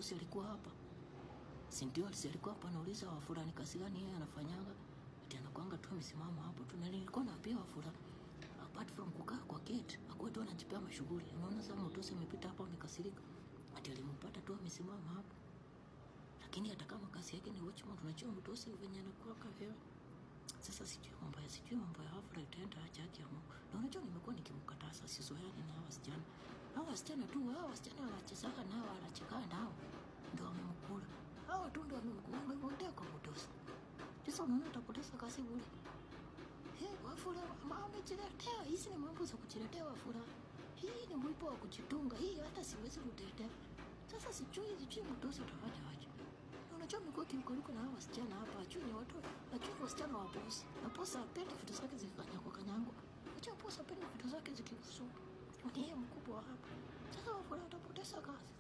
Mtosi alikuwa hapa. Si ndio alikuwa hapa anauliza Wafula ni kazi gani yeye anafanyaga. Ati anakuanga tu amesimama hapo tu, na nilikuwa naambia Wafula apart from kukaa kwa gate, hakuwa tu anajipea mashughuli. Unaona sasa Mtosi amepita hapa amekasirika. Ati alimpata tu amesimama hapo. Lakini hata kama kazi yake ni watchman, tunajua Mtosi venye anakuwa kavyo. Sasa sijui mambo ya Wafula itaenda aje ya Mungu. Na unajua nimekuwa nikimkataza sizoeani na hawa wasichana. Hawa wasichana wanachezaka nao, wanacheka nao. Ndio wamemkula. Hawa tu ndio wamemkula kwa Mtosi. Sasa unaona utapoteza kazi bure. Wafula amejiletea. Hizi ni mambo za kujiletea Wafula. Hii ni mwipo wa kujitunga. Hii hata siwezi kutetea. Sasa sijui Mtosi utafanya aje. Unajua mko kimkoliko na hawa wasichana hapa, ajui ni watu, ajui wasichana wa bosi. Na bosi hapendi vitu zake zikifanya kwa kanyango. Unajua bosi hapendi vitu zake zikikusu. Ni yeye mkubwa hapa. Sasa Wafula atapoteza kazi.